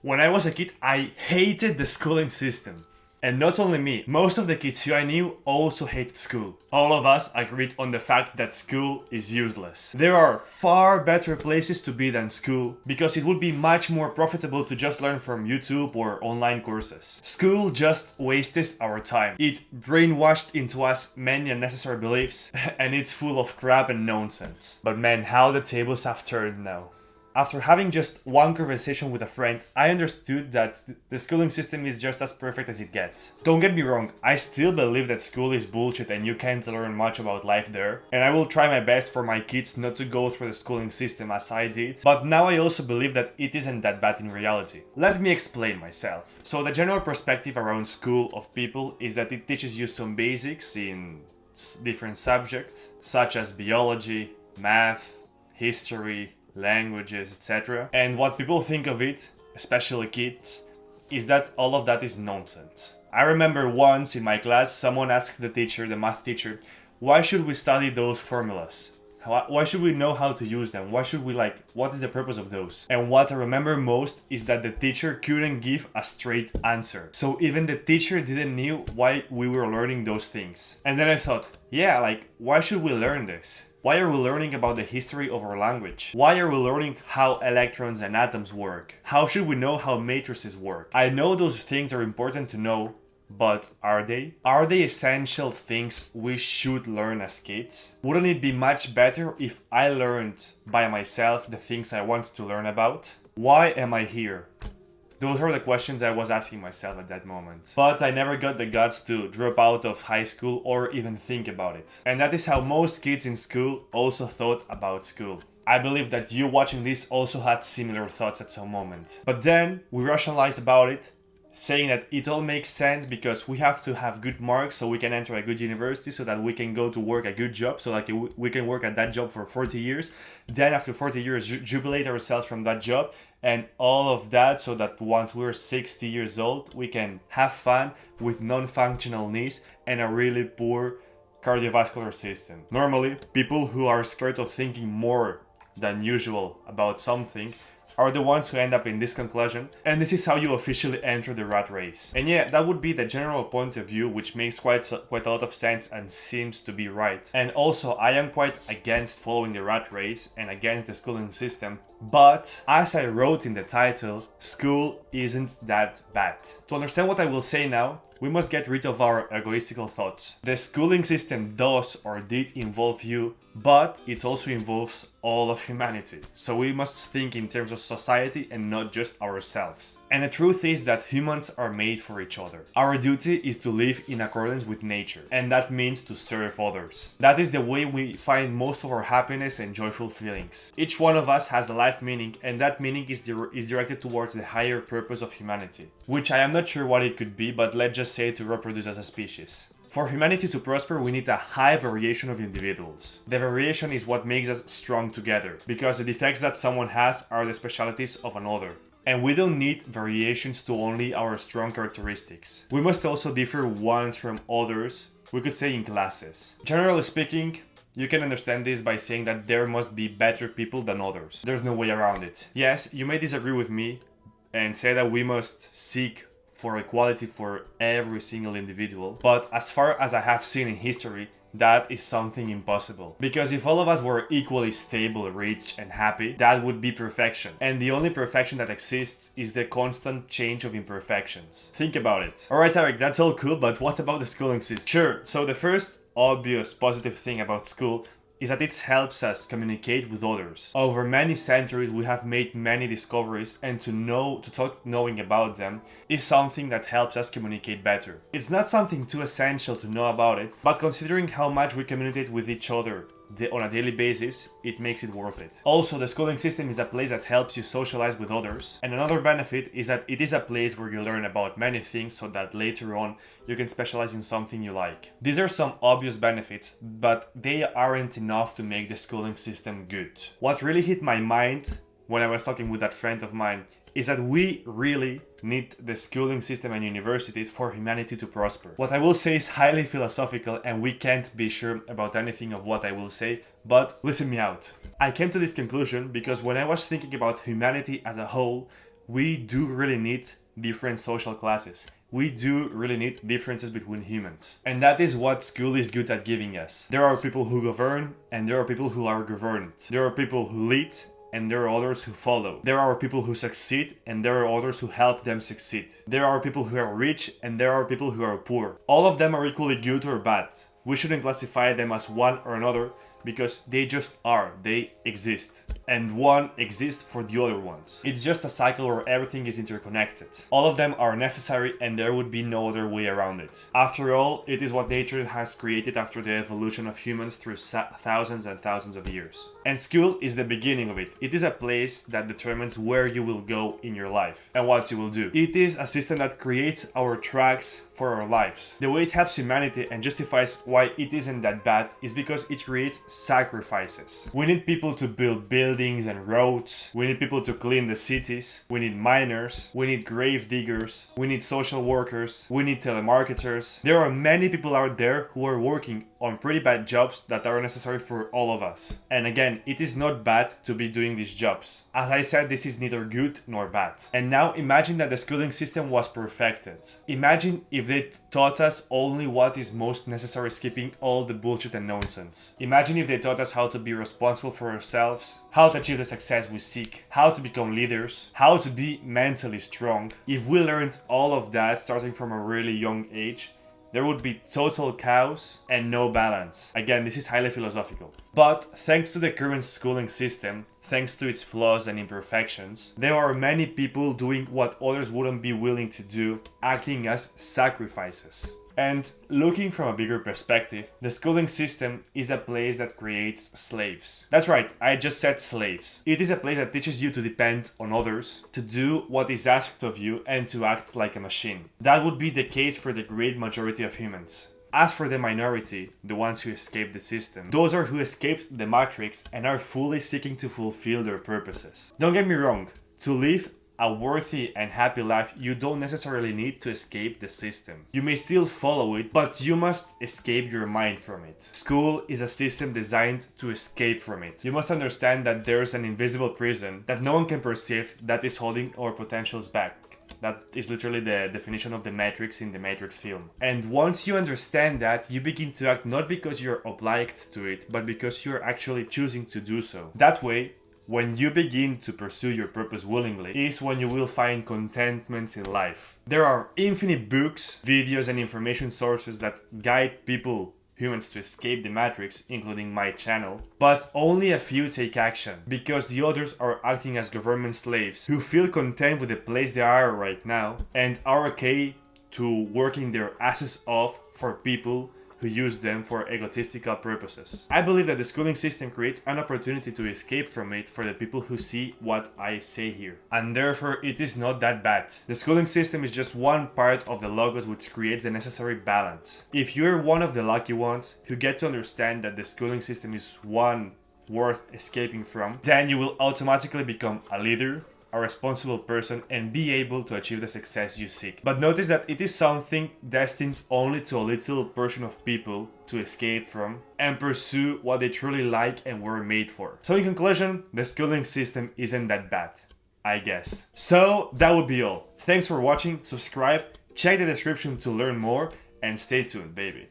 When I was a kid, I hated the schooling system. And not only me, most of the kids who I knew also hated school. All of us agreed on the fact that school is useless. There are far better places to be than school, because it would be much more profitable to just learn from YouTube or online courses. School just wastes our time. It brainwashed into us many unnecessary beliefs, and it's full of crap and nonsense. But man, how the tables have turned now. After having just one conversation with a friend, I understood that the schooling system is just as perfect as it gets. Don't get me wrong, I still believe that school is bullshit and you can't learn much about life there. And I will try my best for my kids not to go through the schooling system as I did. But now I also believe that it isn't that bad in reality. Let me explain myself. So the general perspective around school of people is that it teaches you some basics in different subjects, such as biology, math, history, languages, etc. And what people think of it, especially kids, is that all of that is nonsense. I remember once in my class, someone asked the teacher, the math teacher, why should we study those formulas? Why should we know how to use them? What is the purpose of those? And what I remember most is that the teacher couldn't give a straight answer. So even the teacher didn't know why we were learning those things. And then I thought, why should we learn this? Why are we learning about the history of our language? Why are we learning how electrons and atoms work? How should we know how matrices work? I know those things are important to know, but are they? Are they essential things we should learn as kids? Wouldn't it be much better if I learned by myself the things I want to learn about? Why am I here? Those are the questions I was asking myself at that moment. But I never got the guts to drop out of high school or even think about it. And that is how most kids in school also thought about school. I believe that you watching this also had similar thoughts at some moment. But then we rationalized about it, saying that it all makes sense because we have to have good marks so we can enter a good university so that we can go to work a good job, so like we can work at that job for 40 years. Then after 40 years jubilate ourselves from that job, and all of that so that once we're 60 years old we can have fun with non-functional knees and a really poor cardiovascular system. Normally, people who are scared of thinking more than usual about something are the ones who end up in this conclusion, and this is how you officially enter the rat race. And yeah, that would be the general point of view, which makes quite a lot of sense and seems to be right. And also, I am quite against following the rat race and against the schooling system, but as I wrote in the title, school isn't that bad. To understand what I will say now, we must get rid of our egotistical thoughts. The schooling system does or did involve you, but it also involves all of humanity. So we must think in terms of society and not just ourselves. And the truth is that humans are made for each other. Our duty is to live in accordance with nature, and that means to serve others. That is the way we find most of our happiness and joyful feelings. Each one of us has a life meaning, and that meaning is directed towards the higher purpose of humanity, which I am not sure what it could be, but let's just say to reproduce as a species. For humanity to prosper, we need a high variation of individuals. The variation is what makes us strong together, because the defects that someone has are the specialities of another. And we don't need variations to only our strong characteristics. We must also differ ones from others, we could say in classes. Generally speaking, you can understand this by saying that there must be better people than others. There's no way around it. Yes, you may disagree with me and say that we must seek for equality for every single individual, but as far as I have seen in history, that is something impossible. Because if all of us were equally stable, rich and happy, that would be perfection. And the only perfection that exists is the constant change of imperfections. Think about it. Alright Eric, that's all cool, but what about the schooling system? Sure, so the first obvious positive thing about school is that it helps us communicate with others. Over many centuries we have made many discoveries, and to talk knowing about them is something that helps us communicate better. It's not something too essential to know about it, but considering how much we communicate with each other on a daily basis, it makes it worth it. Also, the schooling system is a place that helps you socialize with others, and another benefit is that it is a place where you learn about many things so that later on you can specialize in something you like. These are some obvious benefits, but they aren't enough to make the schooling system good. What really hit my mind when I was talking with that friend of mine is that we really need the schooling system and universities for humanity to prosper. What I will say is highly philosophical and we can't be sure about anything of what I will say, but listen me out. I came to this conclusion because when I was thinking about humanity as a whole, we do really need different social classes. We do really need differences between humans. And that is what school is good at giving us. There are people who govern, and there are people who are governed. There are people who lead, and there are others who follow. There are people who succeed, and there are others who help them succeed. There are people who are rich, and there are people who are poor. All of them are equally good or bad. We shouldn't classify them as one or another, because they just are, they exist. And one exists for the other ones. It's just a cycle where everything is interconnected. All of them are necessary and there would be no other way around it. After all, it is what nature has created after the evolution of humans through thousands and thousands of years. And school is the beginning of it. It is a place that determines where you will go in your life and what you will do. It is a system that creates our tracks for our lives. The way it helps humanity and justifies why it isn't that bad is because it creates sacrifices. We need people to build buildings and roads. We need people to clean the cities. We need miners. We need grave diggers. We need social workers. We need telemarketers. There are many people out there who are working on pretty bad jobs that are necessary for all of us. And again, it is not bad to be doing these jobs. As I said, this is neither good nor bad. And now imagine that the schooling system was perfected. Imagine if they taught us only what is most necessary, skipping all the bullshit and nonsense. Imagine if they taught us how to be responsible for ourselves, how to achieve the success we seek, how to become leaders, how to be mentally strong. If we learned all of that starting from a really young age, there would be total chaos and no balance. Again, this is highly philosophical. But thanks to the current schooling system, thanks to its flaws and imperfections, there are many people doing what others wouldn't be willing to do, acting as sacrifices. And looking from a bigger perspective, the schooling system is a place that creates slaves. That's right, I just said slaves. It is a place that teaches you to depend on others, to do what is asked of you, and to act like a machine. That would be the case for the great majority of humans. As for the minority, the ones who escaped the system, those are who escaped the matrix and are fully seeking to fulfill their purposes. Don't get me wrong, to live a worthy and happy life, you don't necessarily need to escape the system. You may still follow it, but you must escape your mind from it. School is a system designed to escape from it. You must understand that there's an invisible prison that no one can perceive that is holding our potentials back. That is literally the definition of the Matrix in the Matrix film. And once you understand that, you begin to act not because you're obliged to it, but because you're actually choosing to do so. That way, when you begin to pursue your purpose willingly, is when you will find contentment in life. There are infinite books, videos, and information sources that guide humans to escape the matrix, including my channel, but only a few take action, because the others are acting as government slaves who feel content with the place they are right now and are okay to working their asses off for people who use them for egotistical purposes. I believe that the schooling system creates an opportunity to escape from it for the people who see what I say here. And therefore, it is not that bad. The schooling system is just one part of the logos which creates the necessary balance. If you're one of the lucky ones who get to understand that the schooling system is one worth escaping from, then you will automatically become a leader, a responsible person, and be able to achieve the success you seek. But notice that it is something destined only to a little portion of people to escape from and pursue what they truly like and were made for. So in conclusion, the schooling system isn't that bad, I guess. So that would be all. Thanks for watching, subscribe, check the description to learn more, and stay tuned, baby.